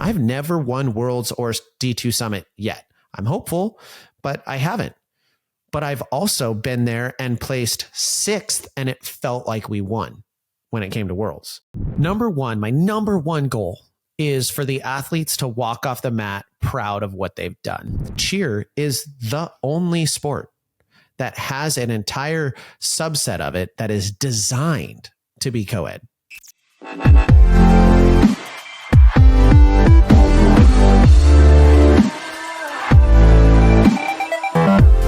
I've never won Worlds or D2 Summit yet. I'm hopeful, but I haven't. But I've also been there and placed 6th, and it felt like we won when it came to Worlds. My number one goal is for the athletes to walk off the mat proud of what they've done. Cheer is the only sport that has an entire subset of it that is designed to be co-ed.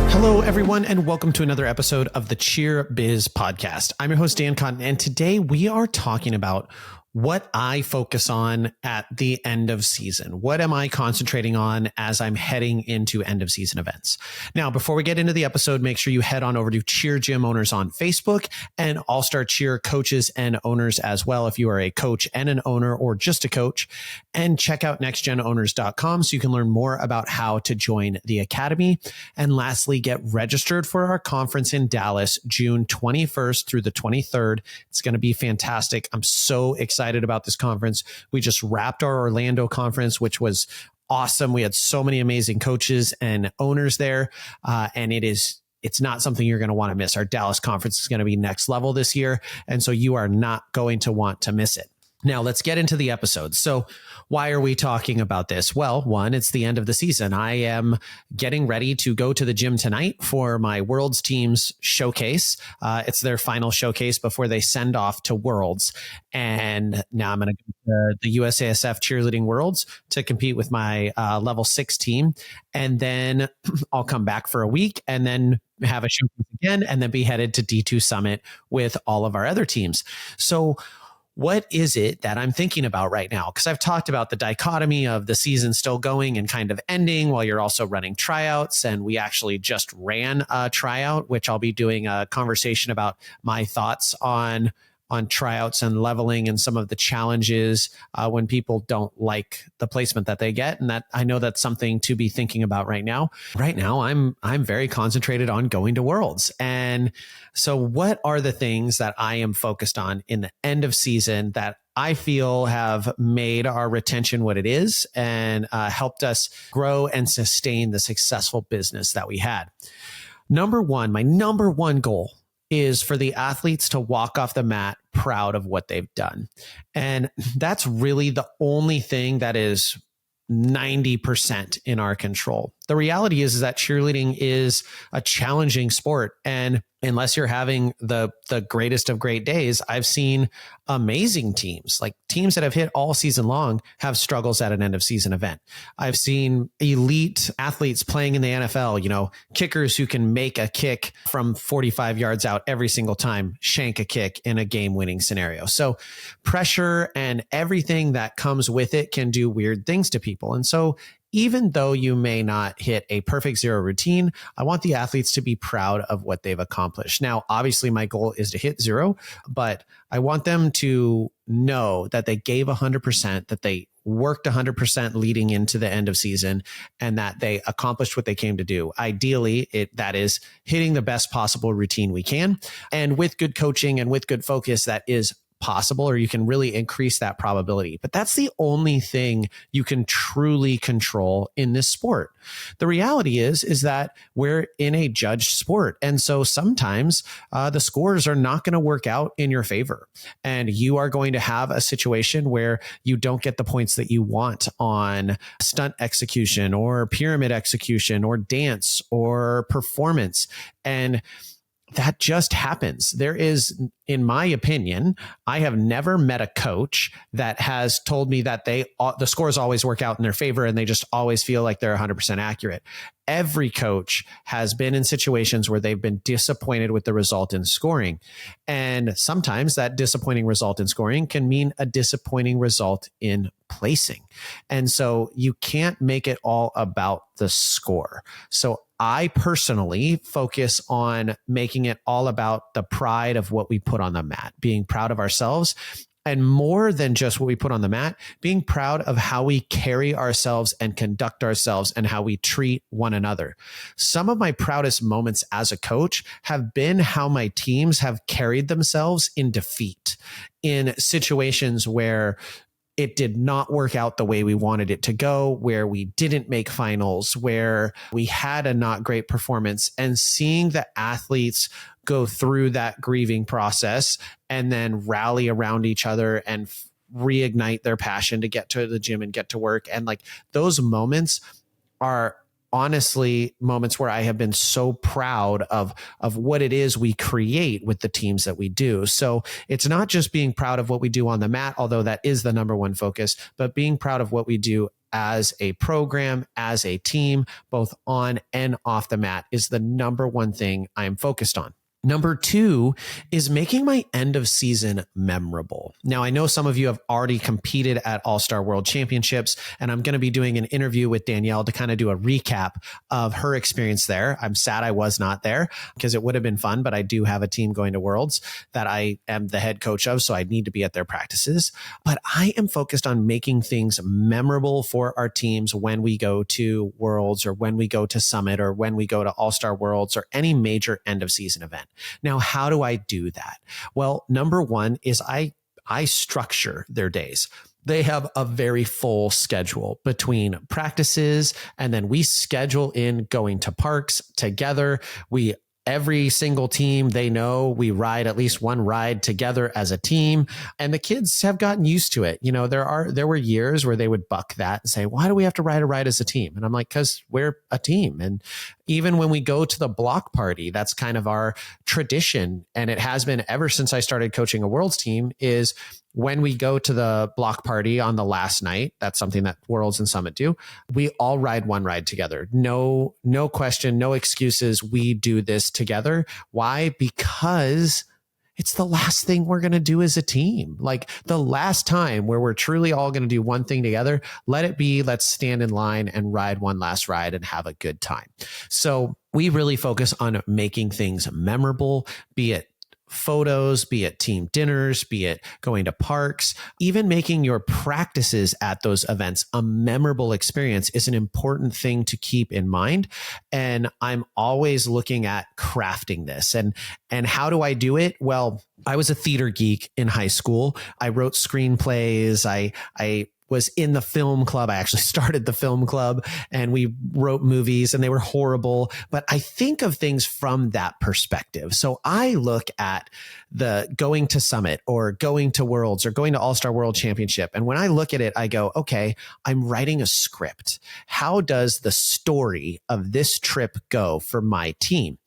Hello, everyone, and welcome to another episode of the Cheer Biz Podcast. I'm your host, Dan Cotton, and today we are talking about what I focus on at the end of season. What am I concentrating on as I'm heading into end of season events? Now, before we get into the episode, make sure you head on over to Cheer Gym Owners on Facebook and All-Star Cheer coaches and owners as well, if you are a coach and an owner or just a coach, and check out nextgenowners.com so you can learn more about how to join the academy. And lastly, get registered for our conference in Dallas, June 21st through the 23rd. It's going to be fantastic. I'm so excited about this conference. We just wrapped our Orlando conference, which was awesome. We had so many amazing coaches and owners there. And it's not something you're going to want to miss. Our Dallas conference is going to be next level this year. And so you are not going to want to miss it. Now let's get into the episode. So why are we talking about this? Well, one, it's the end of the season. I am getting ready to go to the gym tonight for my Worlds team's showcase. It's their final showcase before they send off to Worlds. And now I'm going to go to the USASF Cheerleading Worlds to compete with my level 6 team. And then I'll come back for a week and then have a showcase again and then be headed to D2 Summit with all of our other teams. So what is it that I'm thinking about right now? Because I've talked about the dichotomy of the season still going and kind of ending while you're also running tryouts. And we actually just ran a tryout, which I'll be doing a conversation about my thoughts on tryouts and leveling and some of the challenges when people don't like the placement that they get. And that I know that's something to be thinking about right now. Right now, I'm very concentrated on going to Worlds. And so what are the things that I am focused on in the end of season that I feel have made our retention what it is and helped us grow and sustain the successful business that we had? My number one goal is for the athletes to walk off the mat proud of what they've done. And that's really the only thing that is 90% in our control. The reality is that cheerleading is a challenging sport. And unless you're having the greatest of great days, I've seen amazing teams, like teams that have hit all season long, have struggles at an end of season event. I've seen elite athletes playing in the NFL, kickers who can make a kick from 45 yards out every single time, shank a kick in a game-winning scenario. So pressure and everything that comes with it can do weird things to people. And so even though you may not hit a perfect zero routine, I want the athletes to be proud of what they've accomplished. Now, obviously, my goal is to hit zero, but I want them to know that they gave 100%, that they worked 100% leading into the end of season, and that they accomplished what they came to do. Ideally, that is hitting the best possible routine we can. And with good coaching and with good focus, that is possible, or you can really increase that probability. But that's the only thing you can truly control in this sport. The reality is that we're in a judged sport. And so sometimes the scores are not going to work out in your favor. And you are going to have a situation where you don't get the points that you want on stunt execution or pyramid execution or dance or performance. And that just happens. There is, in my opinion, I have never met a coach that has told me that the scores always work out in their favor and they just always feel like they're 100% accurate. Every coach has been in situations where they've been disappointed with the result in scoring. And sometimes that disappointing result in scoring can mean a disappointing result in placing. And so you can't make it all about the score. So I personally focus on making it all about the pride of what we put on the mat, being proud of ourselves, and more than just what we put on the mat, being proud of how we carry ourselves and conduct ourselves and how we treat one another. Some of my proudest moments as a coach have been how my teams have carried themselves in defeat, in situations where it did not work out the way we wanted it to go, where we didn't make finals, where we had a not great performance, and seeing the athletes go through that grieving process and then rally around each other and reignite their passion to get to the gym and get to work. And like those moments are honestly moments where I have been so proud of what it is we create with the teams that we do. So it's not just being proud of what we do on the mat, although that is the number one focus, but being proud of what we do as a program, as a team, both on and off the mat is the number one thing I'm focused on. Number two is making my end of season memorable. Now, I know some of you have already competed at All-Star World Championships, and I'm going to be doing an interview with Danielle to kind of do a recap of her experience there. I'm sad I was not there because it would have been fun, but I do have a team going to Worlds that I am the head coach of, so I need to be at their practices. But I am focused on making things memorable for our teams when we go to Worlds or when we go to Summit or when we go to All-Star Worlds or any major end of season event. Now, how do I do that? Well, number one is I structure their days. They have a very full schedule between practices, and then we schedule in going to parks together. Every single team, they know we ride at least one ride together as a team, and the kids have gotten used to it. You know, there were years where they would buck that and say, why do we have to ride a ride as a team? And I'm like, because we're a team. And even when we go to the block party, that's kind of our tradition. And it has been ever since I started coaching a Worlds team is when we go to the block party on the last night, that's something that Worlds and Summit do. We all ride one ride together. No question, no excuses. We do this together. Why? Because it's the last thing we're going to do as a team. Like the last time where we're truly all going to do one thing together, let it be, let's stand in line and ride one last ride and have a good time. So we really focus on making things memorable, be it photos, be it team dinners, be it going to parks, even making your practices at those events a memorable experience is an important thing to keep in mind. And I'm always looking at crafting this. And how do I do it? Well, I was a theater geek in high school. I wrote screenplays. I was in the film club. I actually started the film club and we wrote movies and they were horrible. But I think of things from that perspective. So I look at the going to Summit or going to Worlds or going to All-Star World Championship. And when I look at it, I go, okay, I'm writing a script. How does the story of this trip go for my team?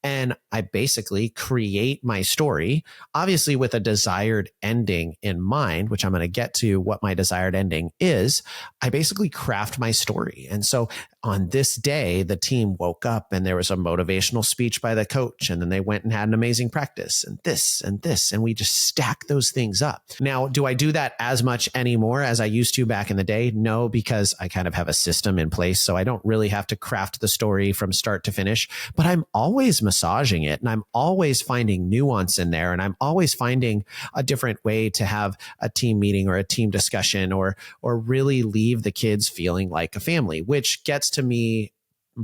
And I basically create my story, obviously with a desired ending in mind, which I'm going to get to what my desired ending is. I basically craft my story. And so on this day, the team woke up and there was a motivational speech by the coach. And then they went and had an amazing practice and this and this. And we just stack those things up. Now, do I do that as much anymore as I used to back in the day? No, because I kind of have a system in place. So I don't really have to craft the story from start to finish, but I'm always massaging it and I'm always finding nuance in there. And I'm always finding a different way to have a team meeting or a team discussion or really leave the kids feeling like a family, which gets to me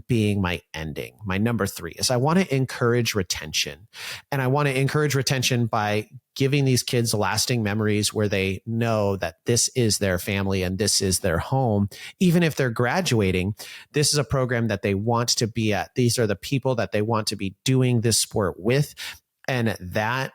being my ending. My number 3 is I want to encourage retention. And I want to encourage retention by giving these kids lasting memories where they know that this is their family and this is their home. Even if they're graduating, this is a program that they want to be at. These are the people that they want to be doing this sport with. And that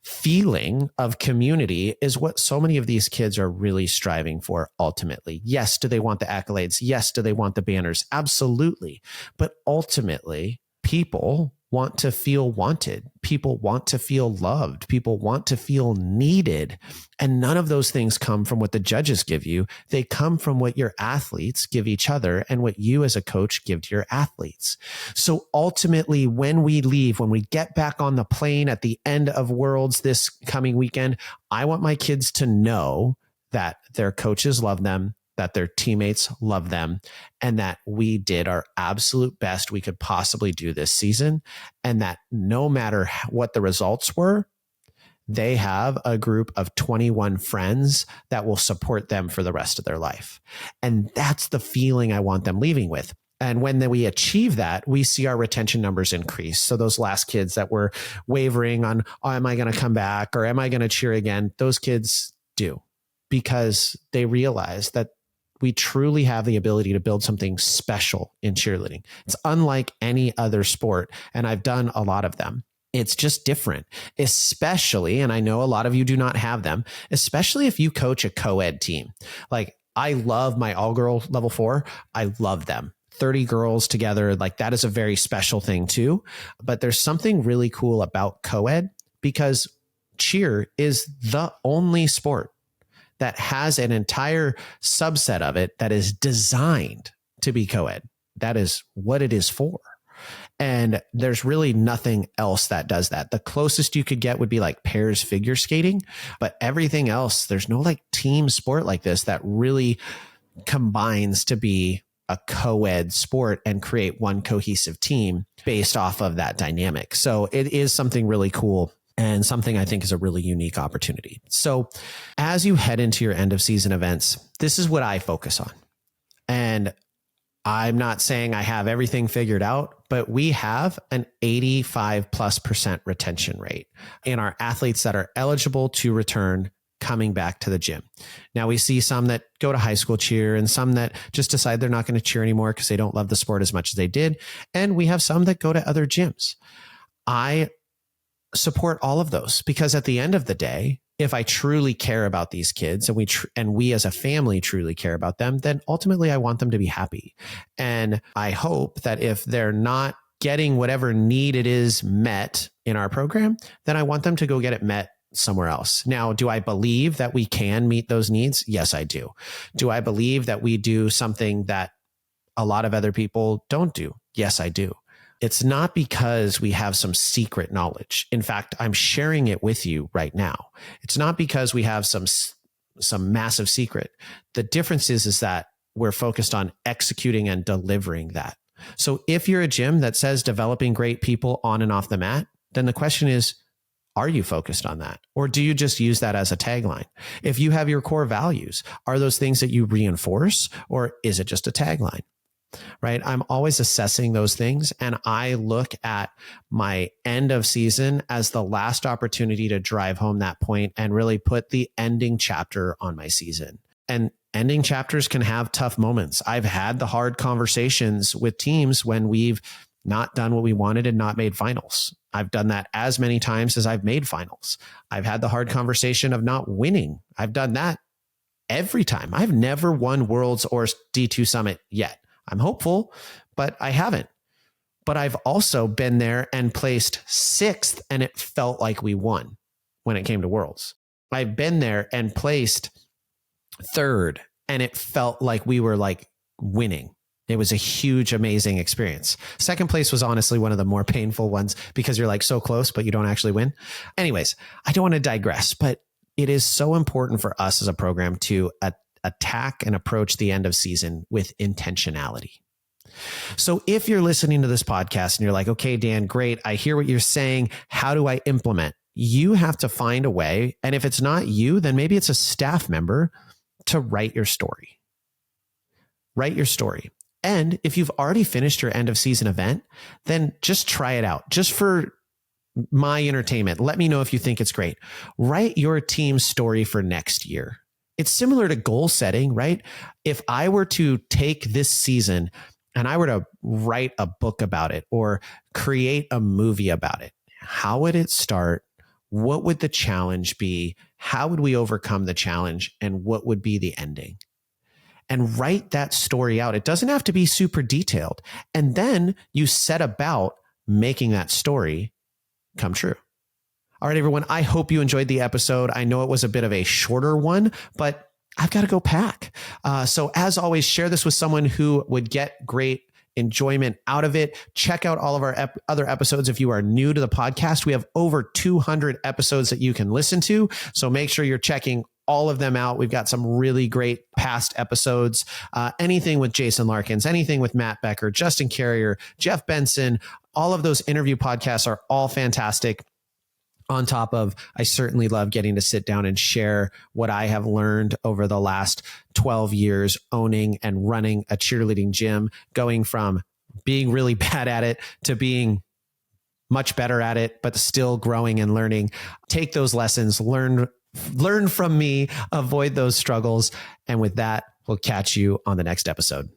feeling of community is what so many of these kids are really striving for ultimately. Yes, do they want the accolades? Yes, do they want the banners? Absolutely. But ultimately, people want to feel wanted. People want to feel loved. People want to feel needed. And none of those things come from what the judges give you. They come from what your athletes give each other and what you as a coach give to your athletes. So ultimately, when we leave, when we get back on the plane at the end of Worlds this coming weekend, I want my kids to know that their coaches love them, that their teammates love them, and that we did our absolute best we could possibly do this season. And that no matter what the results were, they have a group of 21 friends that will support them for the rest of their life. And that's the feeling I want them leaving with. And when we achieve that, we see our retention numbers increase. So those last kids that were wavering on, oh, am I going to come back or am I going to cheer again? Those kids do. because they realize that we truly have the ability to build something special in cheerleading. It's unlike any other sport, and I've done a lot of them. It's just different, especially, and I know a lot of you do not have them, especially if you coach a co-ed team. Like, I love my all-girl level 4. I love them. 30 girls together, like that is a very special thing too. But there's something really cool about co-ed because cheer is the only sport that has an entire subset of it that is designed to be co-ed. That is what it is for. And there's really nothing else that does that. The closest you could get would be like pairs figure skating, but everything else, there's no like team sport like this that really combines to be a co-ed sport and create one cohesive team based off of that dynamic. So it is something really cool and something I think is a really unique opportunity. So as you head into your end of season events, this is what I focus on. And I'm not saying I have everything figured out, but we have an 85+% retention rate in our athletes that are eligible to return coming back to the gym. Now we see some that go to high school cheer and some that just decide they're not going to cheer anymore because they don't love the sport as much as they did. And we have some that go to other gyms. I support all of those because at the end of the day, if I truly care about these kids and we as a family truly care about them, then ultimately I want them to be happy. And I hope that if they're not getting whatever need it is met in our program, then I want them to go get it met somewhere else. Now, do I believe that we can meet those needs? Yes, I do. Do I believe that we do something that a lot of other people don't do? Yes, I do. It's not because we have some secret knowledge. In fact, I'm sharing it with you right now. It's not because we have some massive secret. The difference is that we're focused on executing and delivering that. So if you're a gym that says developing great people on and off the mat, then the question is, are you focused on that? Or do you just use that as a tagline? If you have your core values, are those things that you reinforce, or is it just a tagline? Right? I'm always assessing those things. And I look at my end of season as the last opportunity to drive home that point and really put the ending chapter on my season. And ending chapters can have tough moments. I've had the hard conversations with teams when we've not done what we wanted and not made finals. I've done that as many times as I've made finals. I've had the hard conversation of not winning. I've done that every time. I've never won Worlds or D2 Summit yet. I'm hopeful, but I haven't. But I've also been there and placed 6th, and it felt like we won when it came to Worlds. I've been there and placed 3rd, and it felt like we were like winning. It was a huge, amazing experience. 2nd place was honestly one of the more painful ones because you're like so close, but you don't actually win. Anyways, I don't want to digress, but it is so important for us as a program to attack and approach the end of season with intentionality. So if you're listening to this podcast and you're like, okay, Dan, great. I hear what you're saying. How do I implement? You have to find a way. And if it's not you, then maybe it's a staff member to write your story. Write your story. And if you've already finished your end of season event, then just try it out. Just for my entertainment, let me know if you think it's great. Write your team's story for next year. It's similar to goal setting, right? If I were to take this season and I were to write a book about it or create a movie about it, how would it start? What would the challenge be? How would we overcome the challenge? And what would be the ending? And write that story out. It doesn't have to be super detailed. And then you set about making that story come true. All right, everyone. I hope you enjoyed the episode. I know it was a bit of a shorter one, but I've got to go pack. So as always, share this with someone who would get great enjoyment out of it. Check out all of our other episodes. If you are new to the podcast, we have over 200 episodes that you can listen to. So make sure you're checking all of them out. We've got some really great past episodes. Anything with Jason Larkins, anything with Matt Becker, Justin Carrier, Jeff Benson, all of those interview podcasts are all fantastic. On top of, I certainly love getting to sit down and share what I have learned over the last 12 years owning and running a cheerleading gym, going from being really bad at it to being much better at it, but still growing and learning. Take those lessons, learn learn from me, avoid those struggles. And with that, we'll catch you on the next episode.